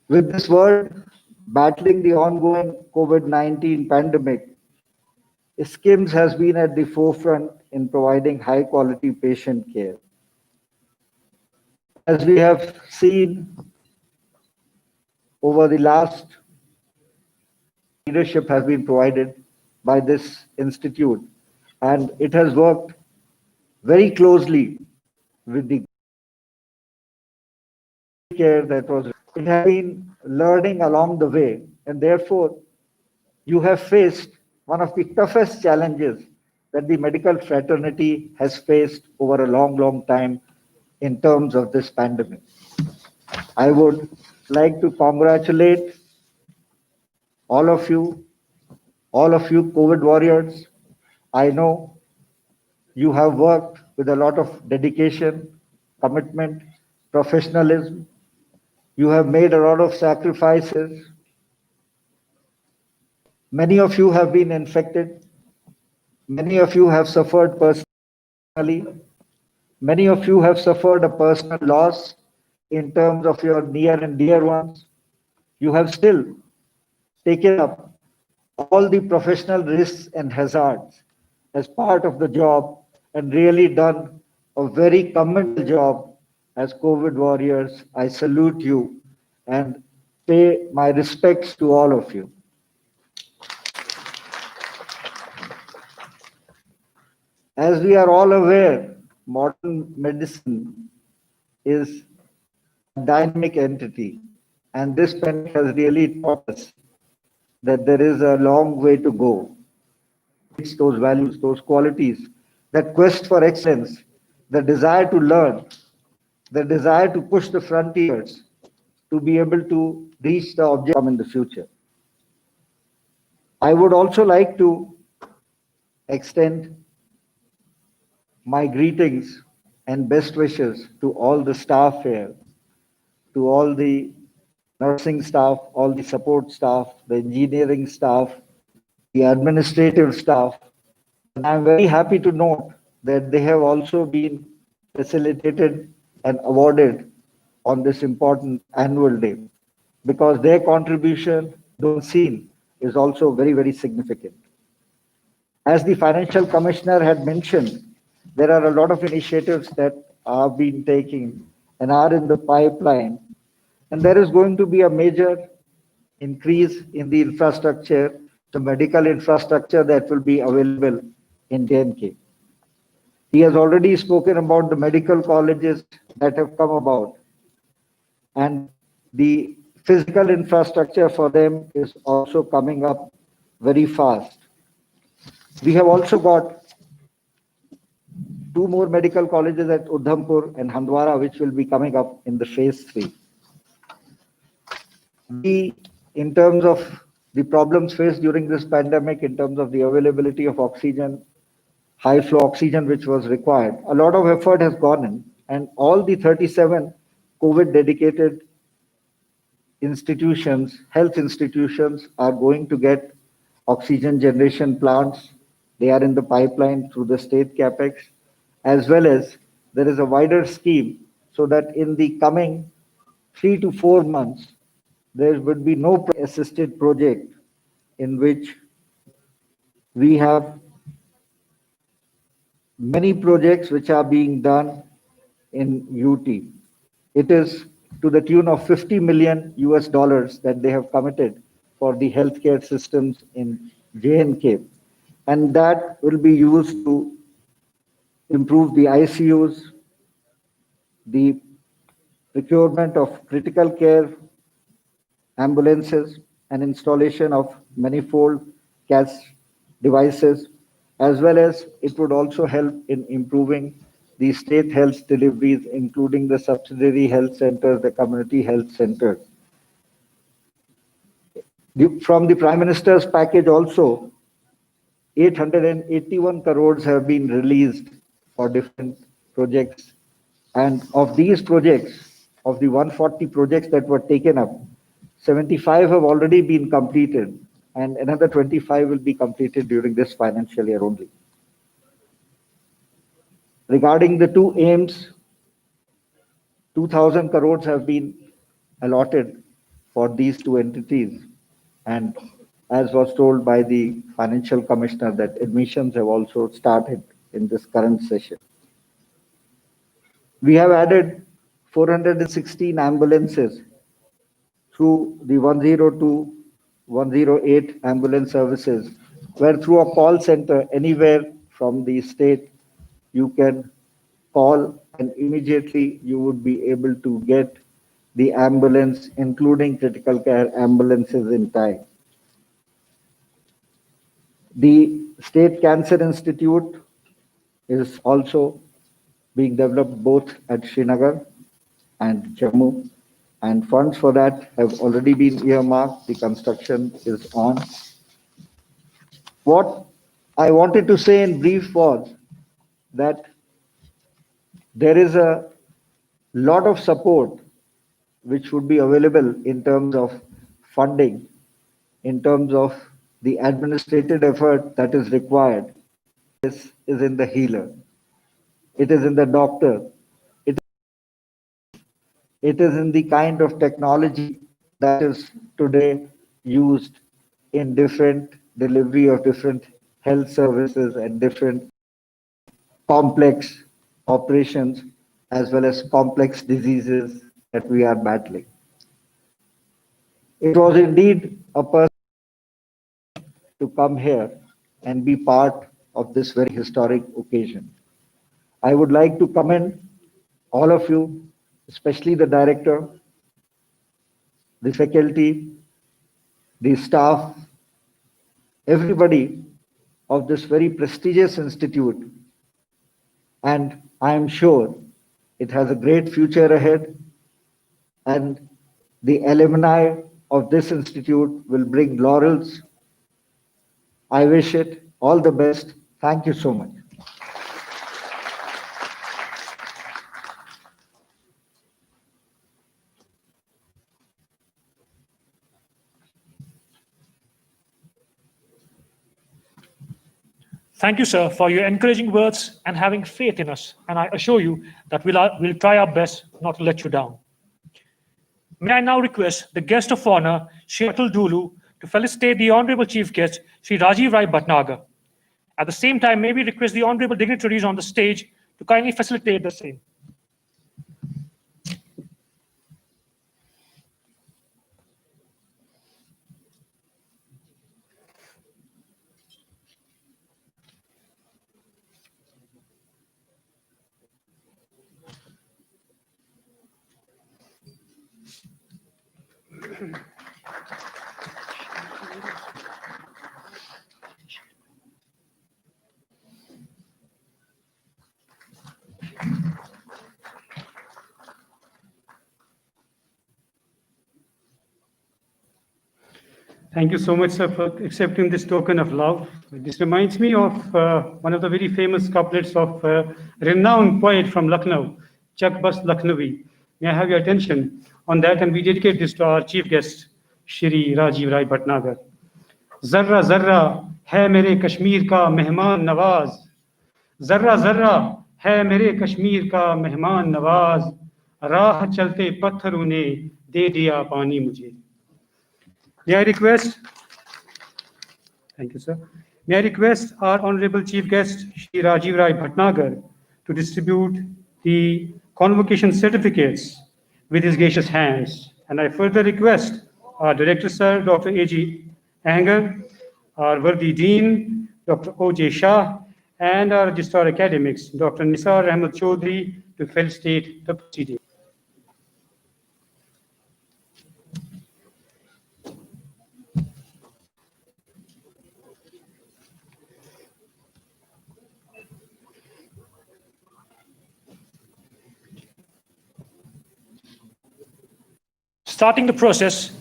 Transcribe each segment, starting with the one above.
With this world battling the ongoing COVID-19 pandemic, Skims has been at the forefront in providing high quality patient care. As we have seen over the last, leadership has been provided by this institute, and it has worked very closely with the care that was. It has been learning along the way, and therefore you have faced one of the toughest challenges that the medical fraternity has faced over a long, long time in terms of this pandemic. I would like to congratulate all of you, all of you COVID warriors. I know you have worked with a lot of dedication, commitment, professionalism. You have made a lot of sacrifices. Many of you have been infected. Many of you have suffered personally. Many of you have suffered a personal loss in terms of your near and dear ones. You have still taken up all the professional risks and hazards as part of the job and really done a very commendable job as COVID warriors. I salute you and pay my respects to all of you. As we are all aware, modern medicine is a dynamic entity, and this pandemic has really taught us that there is a long way to go. It's those values, those qualities, that quest for excellence, the desire to learn, the desire to push the frontiers, to be able to reach the objective in the future. I would also like to extend my greetings and best wishes to all the staff here, to all the nursing staff, all the support staff, the engineering staff, the administrative staff. And I'm very happy to note that they have also been facilitated and awarded on this important annual day, because their contribution, though unseen, is also very, very significant. As the Financial Commissioner had mentioned, there are a lot of initiatives that are being taken and are in the pipeline, and there is going to be a major increase in the infrastructure, the medical infrastructure that will be available in J&K. He has already spoken about the medical colleges that have come about, and the physical infrastructure for them is also coming up very fast. We have also got two more medical colleges at Udhampur and Handwara, which will be coming up in the phase 3. We, in terms of the problems faced during this pandemic, in terms of the availability of oxygen, high flow oxygen, which was required, a lot of effort has gone in, and all the 37 COVID dedicated institutions, health institutions, are going to get oxygen generation plants. They are in the pipeline through the state capex, as well as there is a wider scheme so that in the coming 3 to 4 months, there would be no assisted project in which we have many projects which are being done in UT. It is to the tune of 50 million US dollars that they have committed for the healthcare systems in J&K, and that will be used to improve the ICUs, the procurement of critical care ambulances, and installation of manifold gas devices, as well as it would also help in improving the state health deliveries, including the subsidiary health centers, the community health centers. From the Prime Minister's package also, 881 crores have been released for different projects. And of these projects, of the 140 projects that were taken up, 75 have already been completed, and another 25 will be completed during this financial year only. Regarding the two aims, 2,000 crores have been allotted for these two entities. And as was told by the financial commissioner, that admissions have also started in this current session. We have added 416 ambulances through the 102, 108 ambulance services, where through a call center anywhere from the state, you can call and immediately you would be able to get the ambulance, including critical care ambulances in time. The State Cancer Institute is also being developed both at Srinagar and Jammu, and funds for that have already been earmarked. The construction is on. What I wanted to say in brief was that there is a lot of support which would be available in terms of funding, in terms of the administrative effort that is required. Is in the healer, it is in the doctor, it, it is in the kind of technology that is today used in different delivery of different health services and different complex operations as well as complex diseases that we are battling. It was indeed a person to come here and be part of this very historic occasion. I would like to commend all of you, especially the director, the faculty, the staff, everybody of this very prestigious institute. And I am sure it has a great future ahead, and the alumni of this institute will bring laurels. I wish it all the best. Thank you so much. Thank you, sir, for your encouraging words and having faith in us. And I assure you that we'll try our best not to let you down. May I now request the guest of honor, Shri Atul Dulu, to felicitate the Honorable Chief Guest, Shri Rajiv Rai Bhatnagar. At the same time, may we request the honorable dignitaries on the stage to kindly facilitate the same. Thank you so much, sir, for accepting this token of love. This reminds me of one of the very famous couplets of a renowned poet from Lucknow, Chak Bas Lucknowi. May I have your attention on that? And we dedicate this to our chief guest, Shri Rajiv Rai Bhatnagar. Zarra zarra hai mere Kashmir ka mehman nawaz. Zarra zarra hai mere Kashmir ka mehman nawaz. Raah chalte patharon ne de diya pani mujhe. May I request, thank you, sir. May I request our Honorable Chief Guest, Shri Rajiv Rai Bhatnagar, to distribute the convocation certificates with his gracious hands. And I further request our Director, Sir, Dr. A.G. Anger, our worthy Dean, Dr. O.J. Shah, and our Registrar Academics, Dr. Nisar Ahmed Chaudhry, to felicitate the proceeding. Starting the process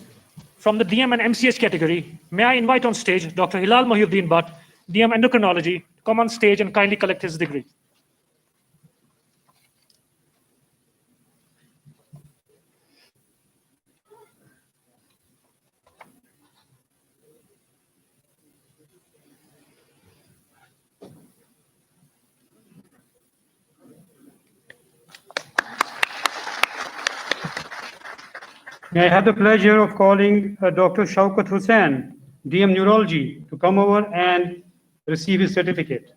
from the DM and MCH category, may I invite on stage Dr. Hilal Mohiuddin Bhatt, DM Endocrinology, to come on stage and kindly collect his degree. May I have the pleasure of calling Dr. Shaukat Hussain, DM Neurology, to come over and receive his certificate.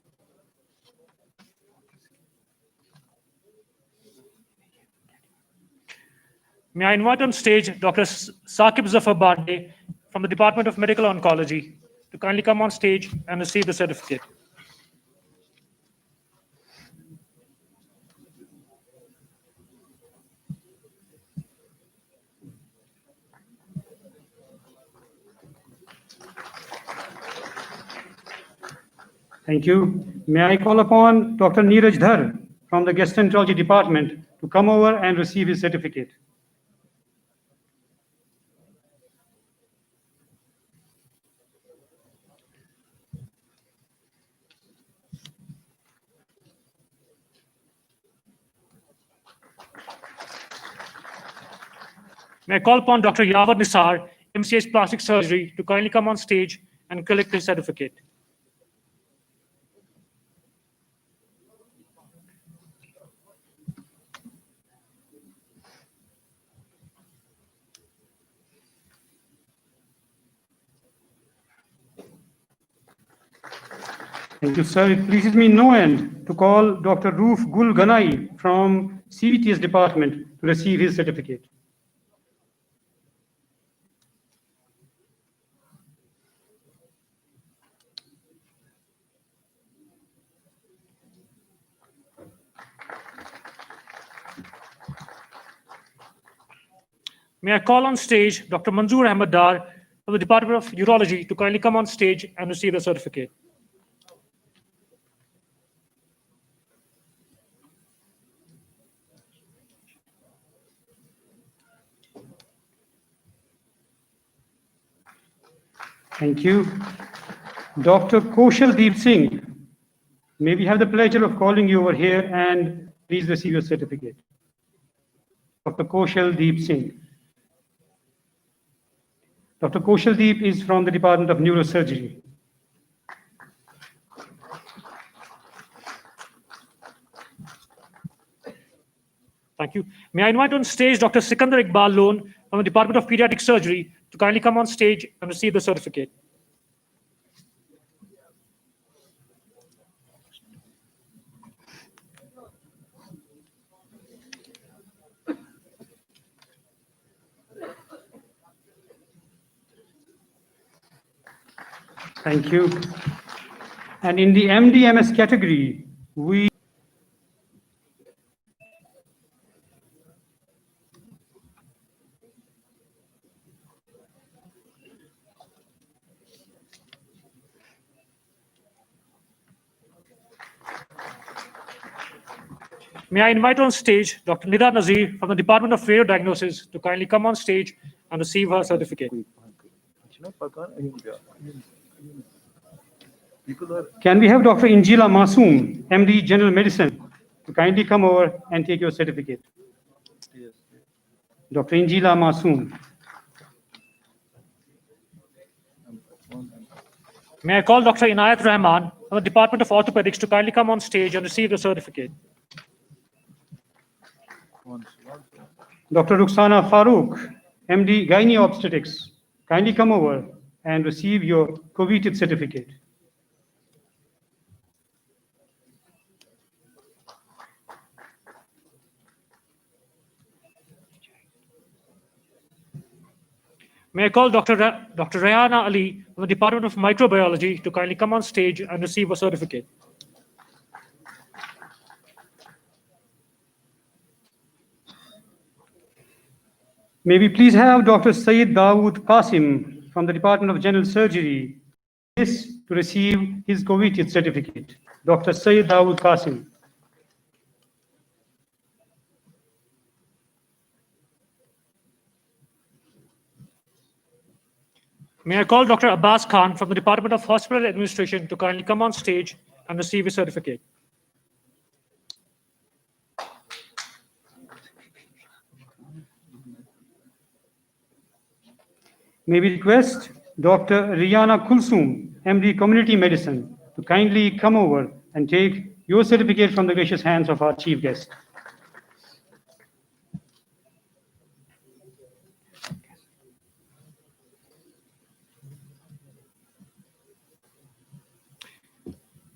May I invite on stage Dr. Saqib Zafar Bande from the Department of Medical Oncology to kindly come on stage and receive the certificate. Thank you. May I call upon Dr. Neeraj Dhar from the Gastroenterology Department to come over and receive his certificate. May I call upon Dr. Yawar Nisar, MCH Plastic Surgery, to kindly come on stage and collect his certificate. Thank you, sir. It pleases me no end to call Dr. Roof Gul Ganai from CVTS department to receive his certificate. May I call on stage Dr. Manzoor Ahmed Dar from the Department of Urology to kindly come on stage and receive the certificate. Thank you. Dr. Koshal Deep Singh, may we have the pleasure of calling you over here and please receive your certificate. Dr. Koshal Deep Singh. Dr. Koshal Deep is from the Department of Neurosurgery. Thank you. May I invite on stage Dr. Sikandar Iqbal Lone from the Department of Pediatric Surgery to kindly come on stage and receive the certificate. Thank you. And in the MDMS category, we May I invite on stage Dr. Nida Nazir from the Department of Radio Diagnosis to kindly come on stage and receive her certificate. can we have Dr. Injila Masoom, MD General Medicine, to kindly come over and take your certificate. Dr. Injila Masoom. May I call Dr. Inayat Rahman from the Department of Orthopedics to kindly come on stage and receive the certificate. Dr. Ruxana Farooq, MD Gynae Obstetrics, kindly come over and receive your coveted certificate. May I call Dr. Rayana Ali from the Department of Microbiology to kindly come on stage and receive a certificate. May we please have Dr. Syed Dawood Qasim from the Department of General Surgery to receive his coveted certificate. Dr. Syed Dawood Qasim. May I call Dr. Abbas Khan from the Department of Hospital Administration to kindly come on stage and receive his certificate. May we request Dr. Riana Kulsum, MD Community Medicine, to kindly come over and take your certificate from the gracious hands of our chief guest.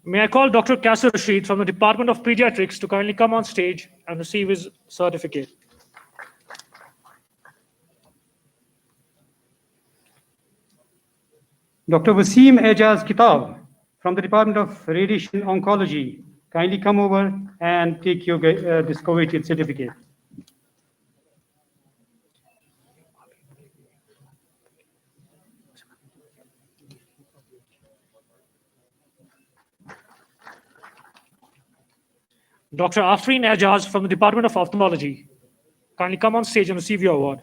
May I call Dr. Kasser Rashid from the Department of Pediatrics to kindly come on stage and receive his certificate. Dr. Wasim Ejaz Kitab from the Department of Radiation Oncology, kindly come over and take your this coveted certificate. Dr. Afreen Ejaz from the Department of Ophthalmology, kindly come on stage and receive your award.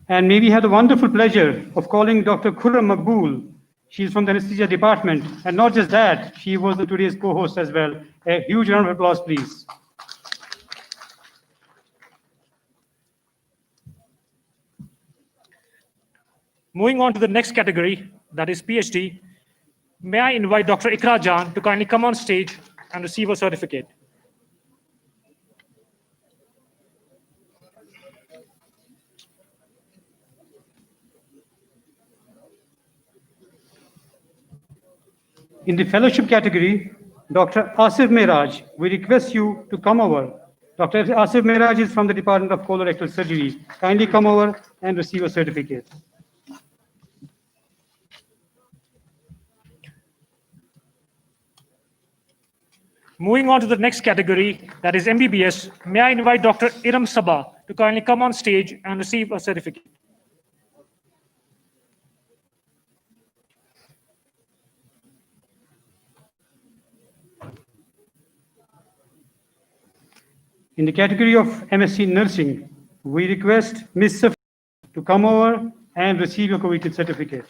And may we have the wonderful pleasure of calling Dr. Khurram Makbool. She's from the anesthesia department. And not just that, she was today's co-host as well. A huge round of applause, please. Moving on to the next category, that is PhD, may I invite Dr. Ikra Jan to kindly come on stage and receive a certificate. In the fellowship category, Dr. Asif Mehraj, we request you to come over. Dr. Asif Mehraj is from the Department of Colorectal Surgery. Kindly come over and receive a certificate. Moving on to the next category, that is MBBS, may I invite Dr. Iram Sabah to kindly come on stage and receive a certificate. In the category of MSc Nursing, we request Ms. Safi to come over and receive your coveted certificate.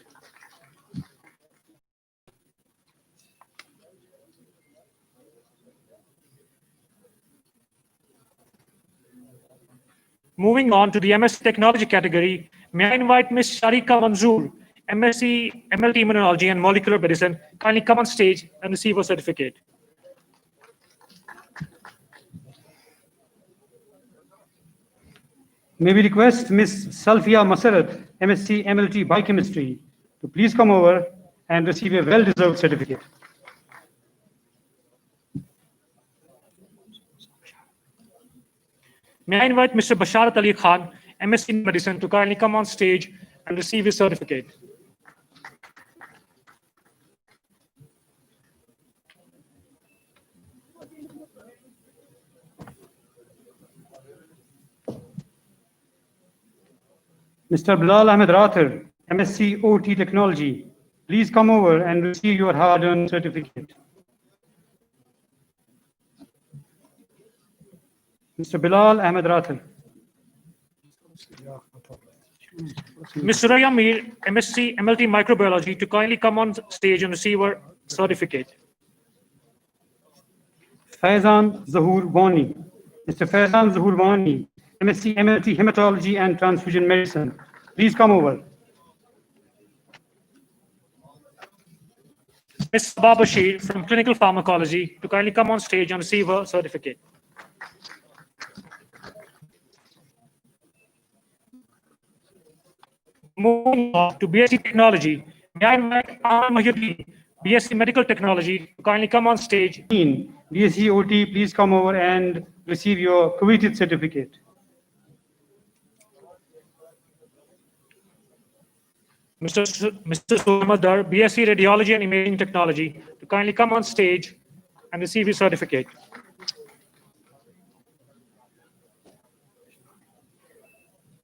Moving on to the MSc Technology category, may I invite Ms. Sharika Manzoor, MSc MLT Immunology and Molecular Medicine, kindly come on stage and receive a certificate. May we request Ms. Salfia Masarat, MSc MLT Biochemistry, to please come over and receive a well-deserved certificate. May I invite Mr. Basharat Ali Khan, MSc Medicine, to kindly come on stage and receive his certificate. Mr. Bilal Ahmed Rathir, MSc OT Technology, please come over and receive your hard-earned certificate. Mr. Bilal Ahmed Rathir. Ms. Suraya Mir, MSc MLT Microbiology, to kindly come on stage and receive her certificate. Faizan Zahur Wani. Mr. Faizan Zahur Wani, MSc MLT Hematology and Transfusion Medicine. Please come over. Ms. Sabah Bashir from Clinical Pharmacology, to kindly come on stage and receive her certificate. Moving on to BSc Technology, may I invite Amal Mahyuddin, BSc Medical Technology, to kindly come on stage. BSc OT, please come over and receive your coveted certificate. Mr. Suhamadar, BSc Radiology and Imaging Technology, to kindly come on stage and receive his certificate.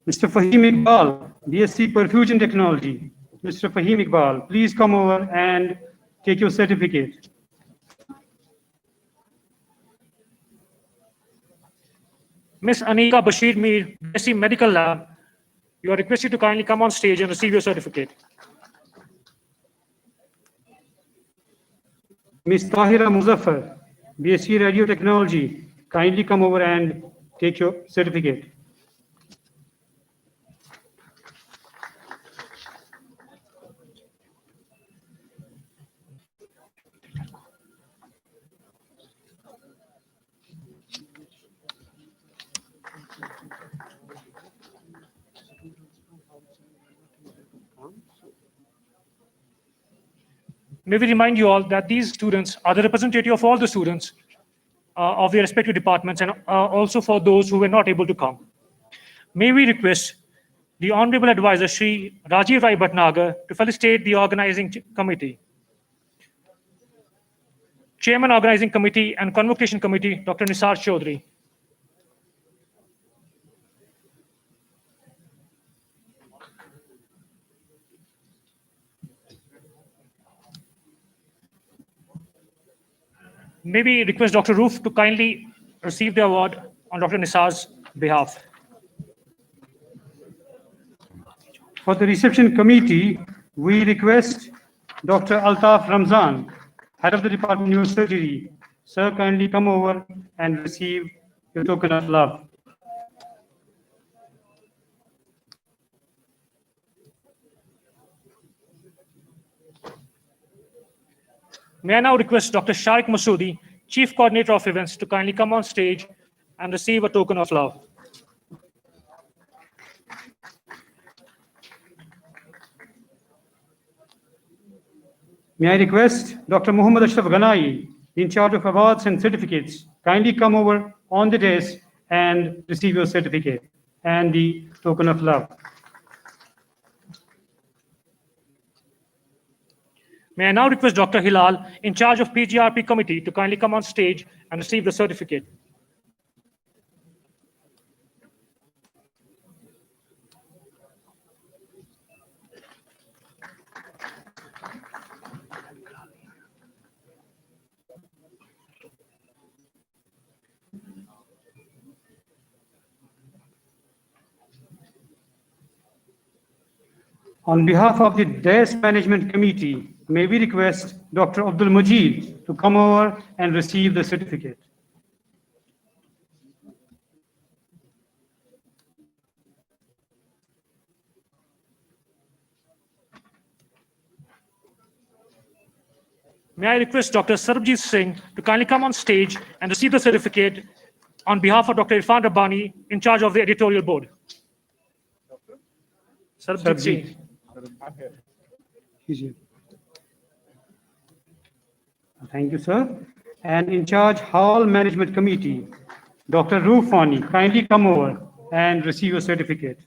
Mr. Fahim Iqbal, BSc Perfusion Technology. Mr. Fahim Iqbal, please come over and take your certificate. Ms. Anika Bashir Mir, BSc Medical Lab, you are requested to kindly come on stage and receive your certificate. Ms. Tahira Muzaffar, BSc Radio Technology, kindly come over and take your certificate. May we remind you all that these students are the representative of all the students of their respective departments and also for those who were not able to come. May we request the Honorable Advisor, Shri Rajiv Rai Bhatnagar, to felicitate the organizing committee. Chairman, Organizing Committee and Convocation Committee, Dr. Nisar Chaudhary. May we request Dr. Roof to kindly receive the award on Dr. Nisar's behalf. For the reception committee, we request Dr. Altaf Ramzan, head of the Department of Neurosurgery. Sir, kindly come over and receive your token of love. May I now request Dr. Sharik Masoodi, Chief Coordinator of Events, to kindly come on stage and receive a token of love. May I request Dr. Muhammad Ashraf Ghanai, in charge of awards and certificates, kindly come over on the desk and receive your certificate and the token of love. May I now request Dr. Hilal, in charge of PGRP committee, to kindly come on stage and receive the certificate. On behalf of the DAS Management Committee, may we request Dr. Abdul Majid to come over and receive the certificate. May I request Dr. Sarbjit Singh to kindly come on stage and receive the certificate on behalf of Dr. Irfan Rabbani, in charge of the editorial board. Sarbjit Singh. He's here. Thank you, sir. And in charge Hall Management Committee, Dr. Rufani, kindly come over and receive your certificate.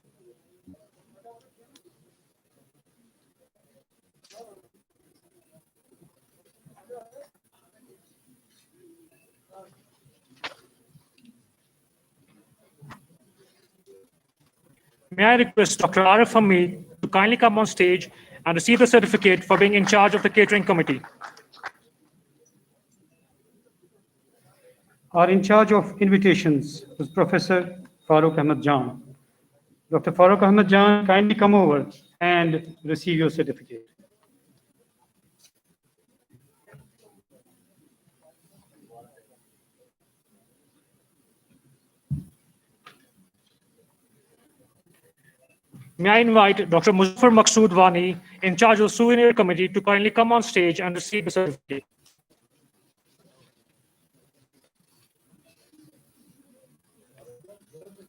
May I request Dr. Arif Hamid to kindly come on stage and receive the certificate for being in charge of the catering committee. Our in charge of invitations was Professor Farooq Ahmed Jan. Dr. Farooq Ahmed Jan, kindly come over and receive your certificate. May I invite Dr. Muzaffar Maqsood Wani, in charge of the souvenir committee, to kindly come on stage and receive the certificate.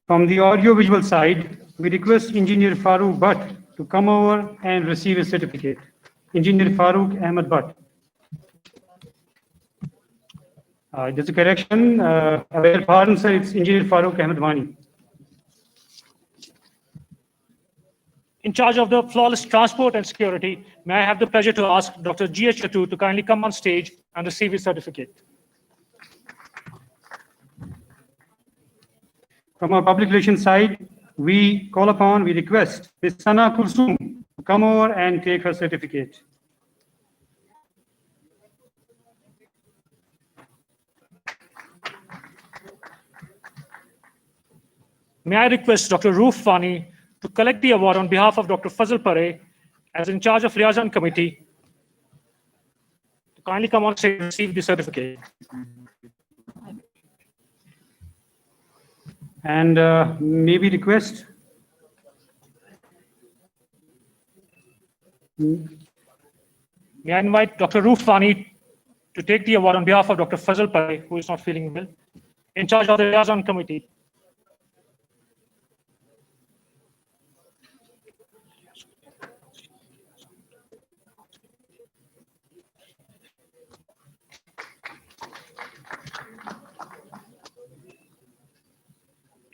From the audio-visual side, we request Engineer Farooq Bhatt to come over and receive a certificate. Engineer Farooq Ahmed Bhatt. There's a correction. I beg your pardon, sir. It's Engineer Farooq Ahmed Wani. In charge of the flawless transport and security, may I have the pleasure to ask Dr. G.H. Chatu to kindly come on stage and receive his certificate. From our public relations side, we request Ms. Sana Kulsum to come over and take her certificate. May I request Dr. Roof Fani to collect the award on behalf of Dr. Fazal Pare, as in charge of Liaison Committee, to kindly come on stage and receive the certificate. And may we request May I invite Dr. Roof Fani to take the award on behalf of Dr. Fazal Pare, who is not feeling well, in charge of the Liaison Committee.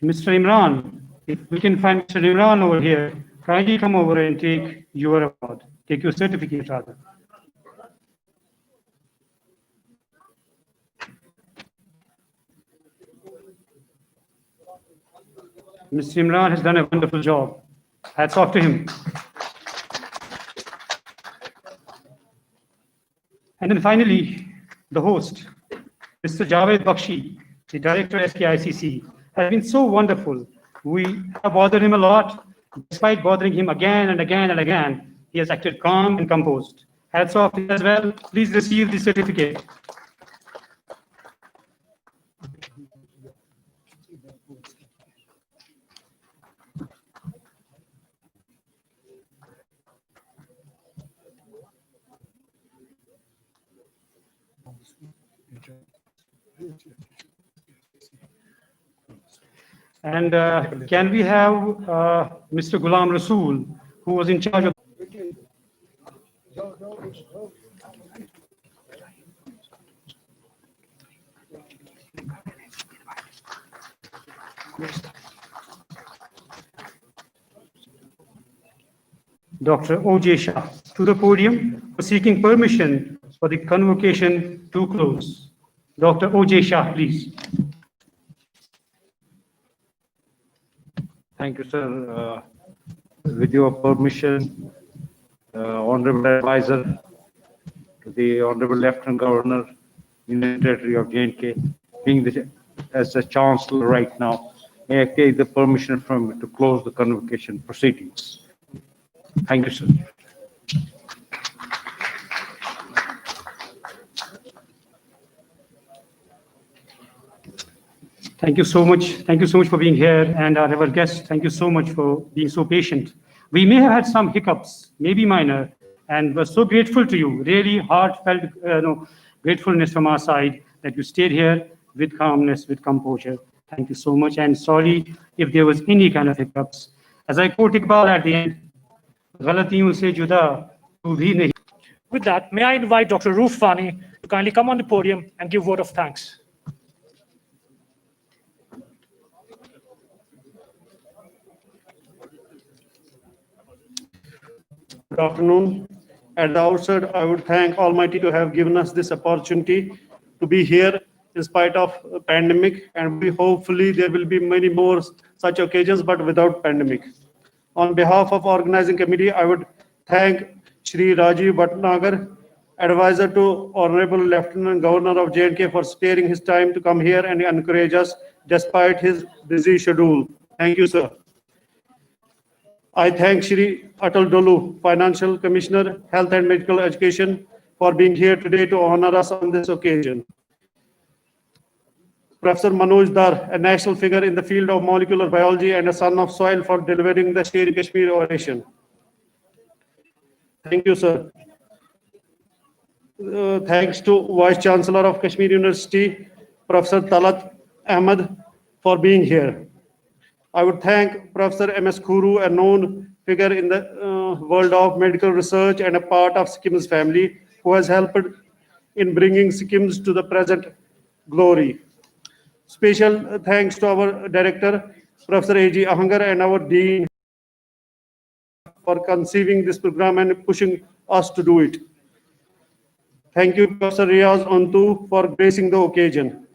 Mr. Imran, if we can find Mr. Imran over here, kindly come over and take your award, take your certificate rather. Mr. Imran has done a wonderful job. Hats off to him. And then finally, the host, Mr. Javed Bakshi, the director of SKICC, has been so wonderful. We have bothered him a lot. Despite bothering him again and again and again, he has acted calm and composed. Hats off to him as well. Please receive the certificate. And can we have Mr. Ghulam Rasool, who was in charge of Dr. O.J. Shah to the podium for seeking permission for the convocation to close. Dr. O.J. Shah, please. Thank you, sir. With your permission, Honorable Advisor, to the Honorable Lieutenant Governor, Union Territory of J&K, as a Chancellor right now, may I take the permission from you to close the convocation proceedings. Thank you, sir. Thank you so much. Thank you so much for being here. And our guests, thank you so much for being so patient. We may have had some hiccups, maybe minor, and we're so grateful to you. Really heartfelt gratefulness from our side that you stayed here with calmness, with composure. Thank you so much. And sorry if there was any kind of hiccups. As I quote Iqbal at the end, "Ghalatiyon se juda tu bhi nahi." With that, may I invite Dr. Roof Fani to kindly come on the podium and give word of thanks. Good afternoon. At the outset, I would thank Almighty to have given us this opportunity to be here in spite of a pandemic, and hopefully there will be many more such occasions, but without pandemic. On behalf of organizing committee, I would thank Shri Rajiv Bhatnagar, advisor to Honorable Lieutenant Governor of J&K, for sparing his time to come here and encourage us despite his busy schedule. Thank you, sir. I thank Shri Atal Dolu, Financial Commissioner, Health and Medical Education, for being here today to honor us on this occasion. Professor Manoj Dar, a national figure in the field of molecular biology and a son of soil, for delivering the Sher Kashmir oration. Thank you, sir. Thanks to Vice Chancellor of Kashmir University, Professor Talat Ahmed, for being here. I would thank Professor M.S. Khuru, a known figure in the world of medical research and a part of Skims family, who has helped in bringing Skims to the present glory. Special thanks to our director, Professor A.G. Ahangar, and our dean for conceiving this program and pushing us to do it. Thank you, Professor Riaz Antu, for gracing the occasion.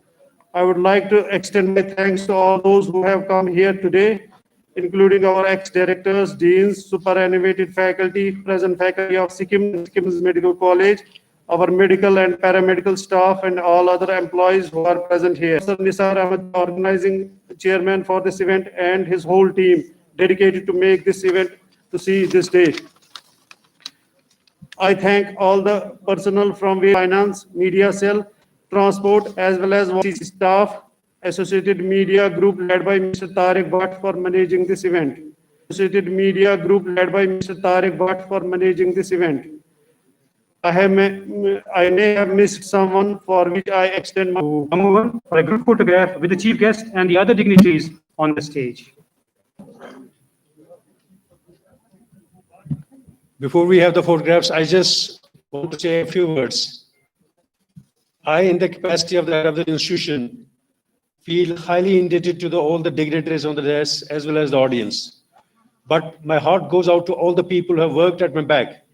I would like to extend my thanks to all those who have come here today, including our ex-directors, deans, superannuated faculty, present faculty of Skims Medical College, our medical and paramedical staff, and all other employees who are present here. Sir Nisar Ahmed, organizing chairman for this event, and his whole team dedicated to make this event to see this day. I thank all the personnel from finance, media cell, transport, as well as staff, Associated Media Group led by Mr. Tariq Bhatt for managing this event. Associated Media Group led by Mr. Tariq Bhatt for managing this event. I may have missed someone, for which I extend my... Come over for a group photograph with the chief guest and the other dignitaries on the stage. Before we have the photographs, I just want to say a few words. I, in the capacity of the head of the institution, feel highly indebted to all the dignitaries on the desk as well as the audience. But my heart goes out to all the people who have worked at my back,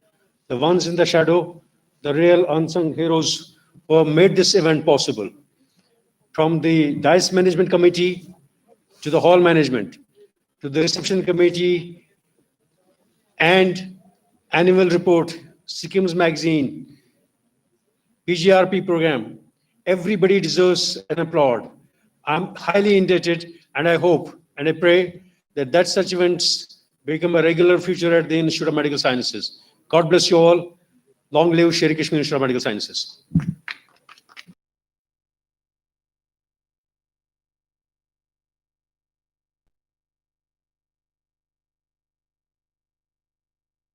the ones in the shadow, the real unsung heroes who have made this event possible. From the DICE Management Committee to the hall management, to the reception committee and annual report, Skims magazine, PGRP program, everybody deserves an applaud. I'm highly indebted, and I hope and I pray that such events become a regular feature at the Institute of Medical Sciences. God bless you all. Long live Sher Kashmir Institute of Medical Sciences.